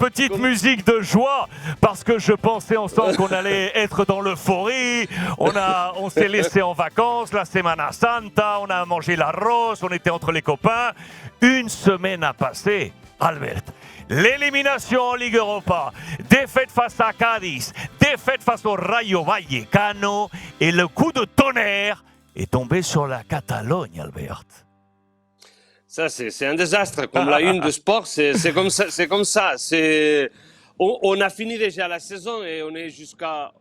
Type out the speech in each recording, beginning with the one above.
petite musique de joie parce que je pensais ensemble qu'on allait être dans l'euphorie. On s'est laissé en vacances, la Semana Santa, on a mangé l'arroz, on était entre les copains. Une semaine a passé, Albert. L'élimination en Ligue Europa, défaite face à Cadiz, défaite face au Rayo Vallecano et le coup de tonnerre est tombé sur la Catalogne, Albert. Ça, c'est un désastre. Comme la une de sport, c'est comme ça. On a fini déjà la saison et on est jusqu'à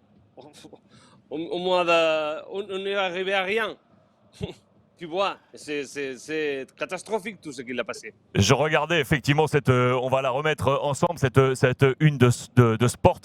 au mois de, on est arrivé à rien. Tu vois, c'est catastrophique tout ce qu'il a passé. Je regardais effectivement on va la remettre ensemble, cette une de sport.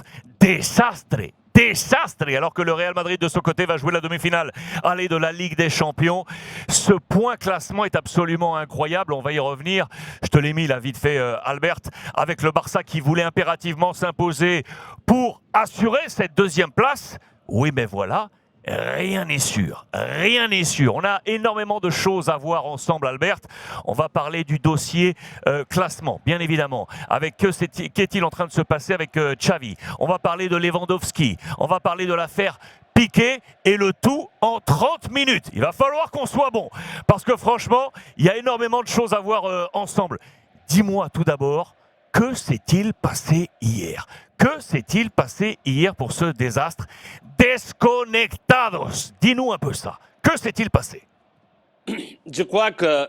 Désastre, alors que le Real Madrid de son côté va jouer la demi-finale aller de la Ligue des Champions. Ce point classement est absolument incroyable, on va y revenir. Je te l'ai mis là vite fait Albert, avec le Barça qui voulait impérativement s'imposer pour assurer cette deuxième place. Oui mais voilà, rien n'est sûr. On a énormément de choses à voir ensemble, Albert. On va parler du dossier classement, bien évidemment. Avec qu'est-il en train de se passer avec Xavi. On va parler de Lewandowski. On va parler de l'affaire Piqué et le tout en 30 minutes. Il va falloir qu'on soit bon. Parce que franchement, il y a énormément de choses à voir ensemble. Dis-moi tout d'abord, que s'est-il passé hier ? Que s'est-il passé hier pour ce désastre ? Desconectados. Dis-nous un peu ça. Que s'est-il passé ? Je crois que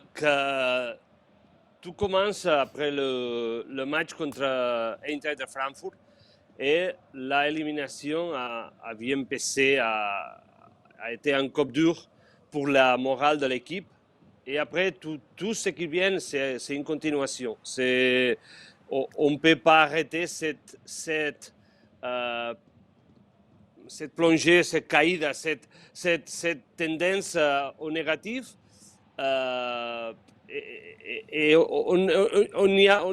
tout commence après le match contre Eintracht de Francfort et l'élimination a bien passé, a été un coup dur pour la morale de l'équipe. Et après, tout ce qui vient, c'est une continuation. On ne peut pas arrêter cette plongée, cette caïda, cette tendance au négatif. Et on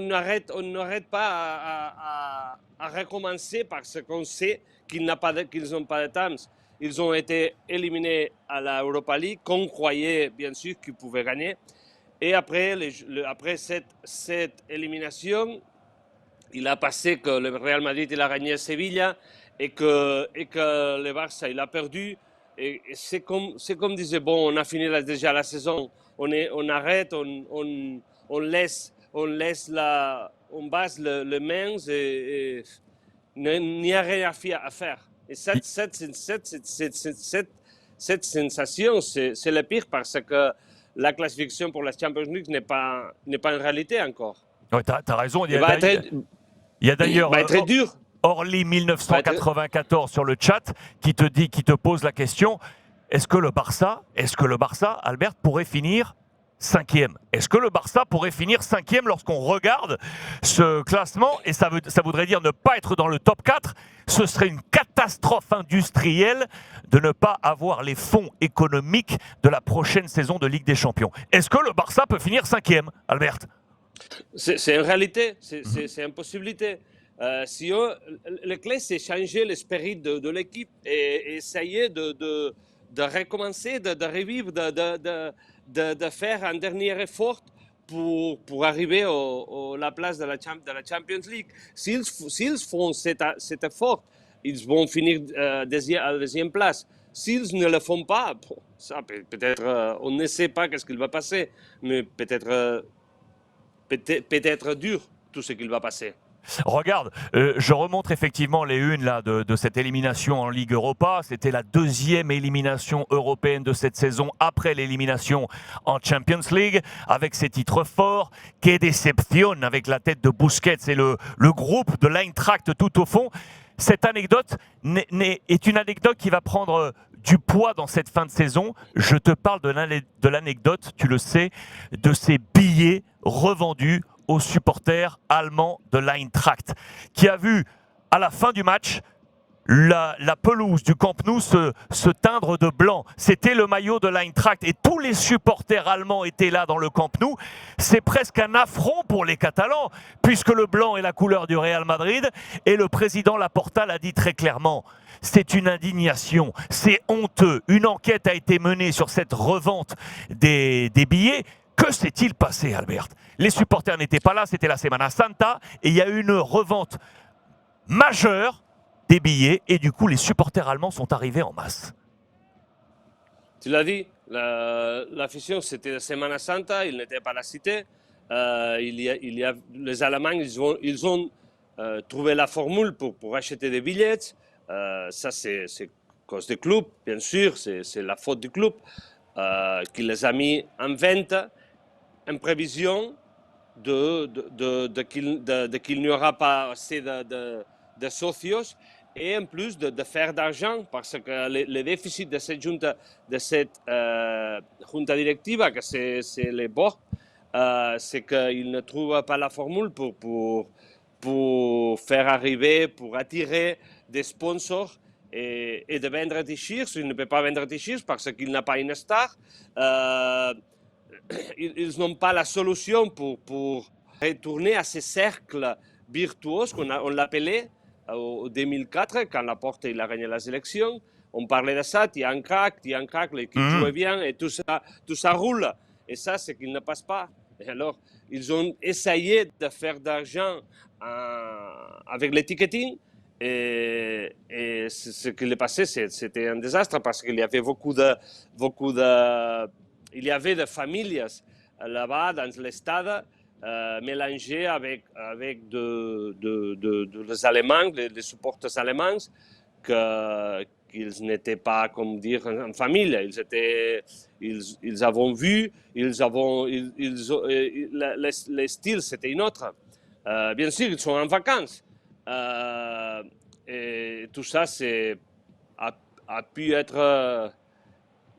n'arrête pas à recommencer parce qu'on sait qu'ils n'ont pas de temps. Ils ont été éliminés à la Europa League, qu'on croyait bien sûr qu'ils pouvaient gagner. Et après, après cette élimination, il a passé que le Real Madrid il a gagné Sevilla et que le Barça il a perdu. Et c'est comme disait, bon, on a fini déjà la saison, on arrête, on laisse on base le mains et il n'y a rien à faire. Et cette sensation, c'est le pire parce que la classification pour la Champions League n'est pas une réalité encore. Ouais, t'as raison. Il y a d'ailleurs très dur. Orly 1994 sur le chat qui te pose la question, est-ce que le Barça, Albert, pourrait finir 5e ? Est-ce que le Barça pourrait finir 5e lorsqu'on regarde ce classement ? Et ça voudrait dire ne pas être dans le top 4. Ce serait une catastrophe industrielle de ne pas avoir les fonds économiques de la prochaine saison de Ligue des Champions. Est-ce que le Barça peut finir 5e, Albert ? C'est une réalité, c'est une possibilité. La clé, c'est changer l'esprit de l'équipe et essayer de recommencer, de revivre, de faire un dernier effort pour arriver à la place de la Champions League. S'ils font cet effort, ils vont finir à la deuxième place. S'ils ne le font pas, ça peut-être, on ne sait pas ce qu'il va passer, mais peut-être dur tout ce qu'il va passer. Regarde, je remonte effectivement les unes là, de cette élimination en Ligue Europa. C'était la deuxième élimination européenne de cette saison après l'élimination en Champions League, avec ses titres forts. Que déception avec la tête de Busquets et le groupe de l'Eintracht tout au fond. Cette anecdote est une anecdote qui va prendre du poids dans cette fin de saison. Je te parle de l'anecdote, tu le sais, de ces billets revendus aux supporters allemands de l'Eintracht, qui a vu à la fin du match la pelouse du Camp Nou se teindre de blanc. C'était le maillot de l'Eintracht et tous les supporters allemands étaient là dans le Camp Nou. C'est presque un affront pour les Catalans, puisque le blanc est la couleur du Real Madrid et le président Laporta l'a dit très clairement. C'est une indignation, c'est honteux. Une enquête a été menée sur cette revente des billets. Que s'est-il passé, Albert? Les supporters n'étaient pas là, c'était la Semana Santa, et il y a eu une revente majeure des billets, et du coup, les supporters allemands sont arrivés en masse. Tu l'as dit, l'afición, c'était la Semana Santa, il n'était pas à la cité. Les Allemands, ils ont trouvé la formule pour acheter des billets. Ça, c'est cause du club, bien sûr, c'est la faute du club qui les a mis en vente en prévision qu'il n'y aura pas assez de socios et en plus de faire d'argent parce que le déficit de cette junta directiva, que c'est les bords, c'est qu'ils ne trouvent pas la formule pour faire arriver, pour attirer des sponsors et de vendre des shirts. Il ne peut pas vendre des shirts parce qu'il n'a pas une star. Ils n'ont pas la solution pour retourner à ce cercle virtueux qu'on l'appelait en 2004, quand Laporte il a gagné les élections. On parlait de ça, tu as un crack, l'équipe jouait bien et tout ça roule. Et ça, c'est qu'il ne passe pas. Et alors, ils ont essayé de faire d'argent avec le ticketing. Et ce qui est passé, c'était un désastre parce qu'il y avait il y avait des familles là-bas dans le stade mélangées avec les Allemands, les supporters allemands, qu'ils n'étaient pas, comme dire, en famille. Ils avaient vu, le style, c'était une autre. Bien sûr, ils sont en vacances. Et tout ça a pu être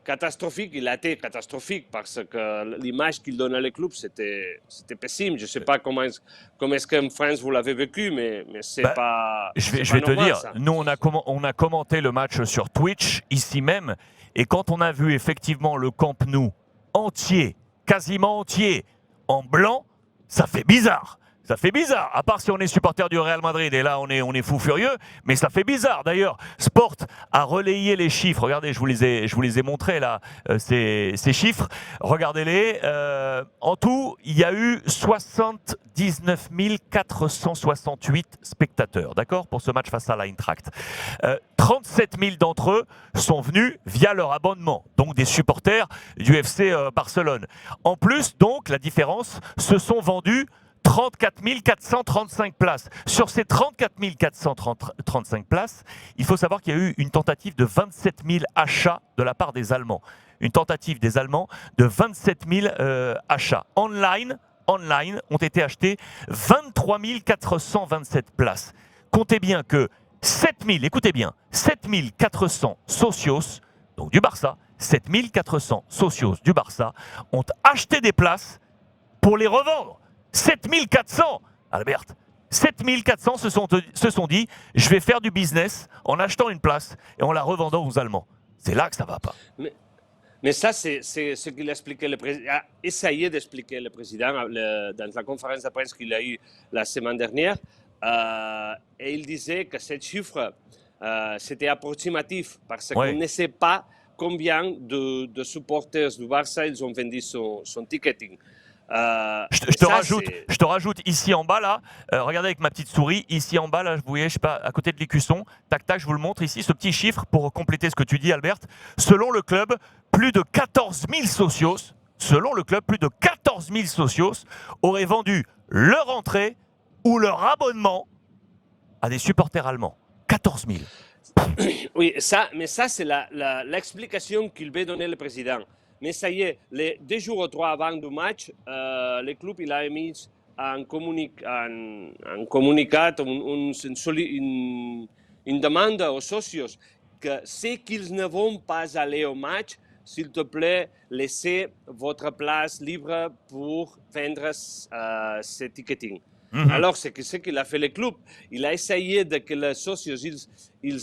catastrophique. Il a été catastrophique parce que l'image qu'il donnait au club, c'était pessime. Je ne sais pas comment est-ce qu'en France vous l'avez vécu, mais c'est pas. Je vais te normal, dire, ça. nous on a commenté le match sur Twitch, ici même, et quand on a vu effectivement le Camp Nou entier, quasiment entier, en blanc, ça fait bizarre. Ça fait bizarre, à part si on est supporter du Real Madrid, et là on est fou furieux, mais ça fait bizarre. D'ailleurs, Sport a relayé les chiffres. Regardez, je vous les ai montrés là, ces chiffres. Regardez-les. En tout, il y a eu 79 468 spectateurs, d'accord, pour ce match face à l'Eintracht. 37 000 d'entre eux sont venus via leur abonnement, donc des supporters du FC Barcelone. En plus, donc, la différence, se sont vendus 34 435 places. Sur ces 34 435 places, il faut savoir qu'il y a eu une tentative de 27 000 achats de la part des Allemands. Une tentative des Allemands de 27 000 achats. Online ont été achetés 23 427 places. Comptez bien que 7 400 socios, donc du Barça, 7 400 socios du Barça ont acheté des places pour les revendre. 7400, Albert, 7400 se sont dit, je vais faire du business en achetant une place et en la revendant aux Allemands. C'est là que ça ne va pas. Mais ça, c'est ce qu'il expliquait a essayé d'expliquer le président dans la conférence de presse qu'il a eue la semaine dernière. Et il disait que ce chiffre, c'était approximatif parce qu'on ne sait pas combien de supporters du Barça ils ont vendu son ticketing. Je te rajoute ici en bas là, regardez avec ma petite souris, ici en bas là, vous voyez, je sais pas, à côté de l'écusson, tac tac, je vous le montre ici, ce petit chiffre pour compléter ce que tu dis Albert. Selon le club, plus de 14 000 socios, auraient vendu leur entrée ou leur abonnement à des supporters allemands. 14 000. Oui, mais ça c'est l'explication qu'il veut donner le président. Mais ça y est, 2 jours ou 3 avant le match, le club il a émis un communicat, une demande aux socios que ceux qui ne vont pas aller au match, s'il te plaît, laissez votre place libre pour vendre ce ticketing. Alors, c'est ce qu'il a fait le club. Il a essayé de que les socios, les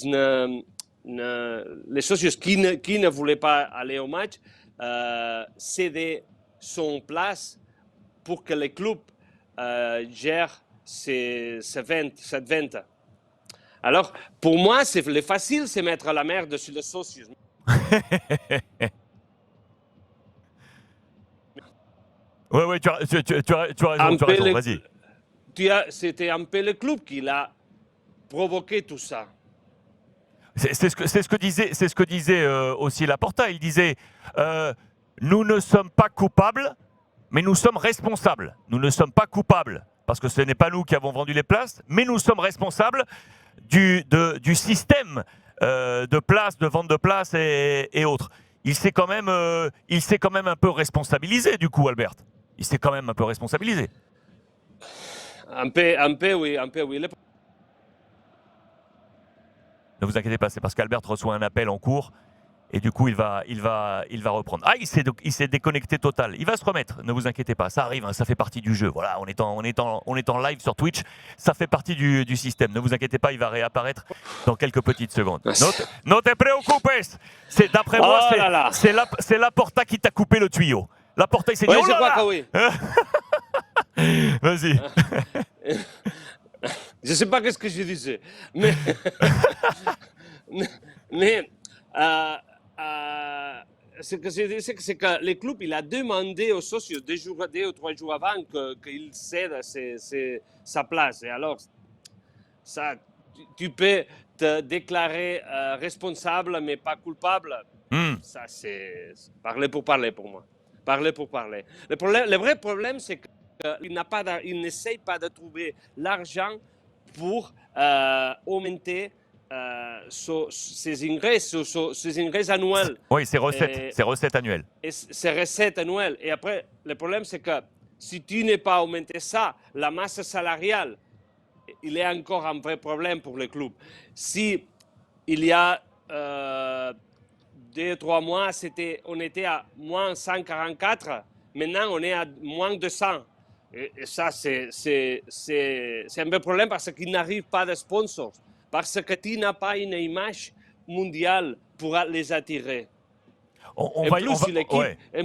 socios qui ne voulaient pas aller au match, céder son place pour que le club gère cette vente. Alors, pour moi, c'est facile de mettre la merde sur les socios. Ouais, ouais, tu as Un peu raison, le- vas-y. C'était un peu le club qui a provoqué tout ça. C'est ce que disait aussi Laporta. Il disait nous ne sommes pas coupables, mais nous sommes responsables. Nous ne sommes pas coupables parce que ce n'est pas nous qui avons vendu les places, mais nous sommes responsables du système de places, de vente de places et autres. Il s'est quand même un peu responsabilisé du coup, Albert. Il s'est quand même un peu responsabilisé. Un peu, oui, un peu, oui. Ne vous inquiétez pas, c'est parce qu'Albert reçoit un appel en cours et du coup il va reprendre. Ah, il s'est déconnecté total. Il va se remettre. Ne vous inquiétez pas, ça arrive, hein, ça fait partie du jeu. Voilà, on est en live sur Twitch, ça fait partie du système. Ne vous inquiétez pas, il va réapparaître dans quelques petites secondes. No te preocupes. C'est d'après moi, c'est Laporta qui t'a coupé le tuyau. Laporta il s'est dit Oui, oh je là crois là. que oui. Vas-y. Je ne sais pas ce que je disais, mais, mais ce que je disais, c'est que le club il a demandé aux socios 2 ou 3 jours avant qu'il cède sa place. Et alors, ça, tu peux te déclarer responsable, mais pas coupable. Ça, c'est parler pour parler pour moi. Parler pour parler. Le vrai problème, c'est qu'il n'essaye pas de trouver l'argent pour augmenter ses ingressos annuels. Oui, ses recettes annuelles. Et ses recettes annuelles. Et après, le problème, c'est que si tu n'es pas augmenté ça, la masse salariale, il y a encore un vrai problème pour le club. Si il y a 2 ou 3 mois, on était à moins 144, maintenant on est à moins 200. Et ça, c'est un vrai problème parce qu'il n'arrive pas de sponsors, parce que tu n'as pas une image mondiale pour les attirer. En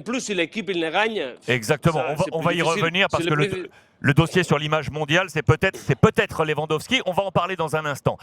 plus, si l'équipe il ne gagne. Exactement, on va y revenir parce que le dossier sur l'image mondiale, c'est peut-être Lewandowski. On va en parler dans un instant.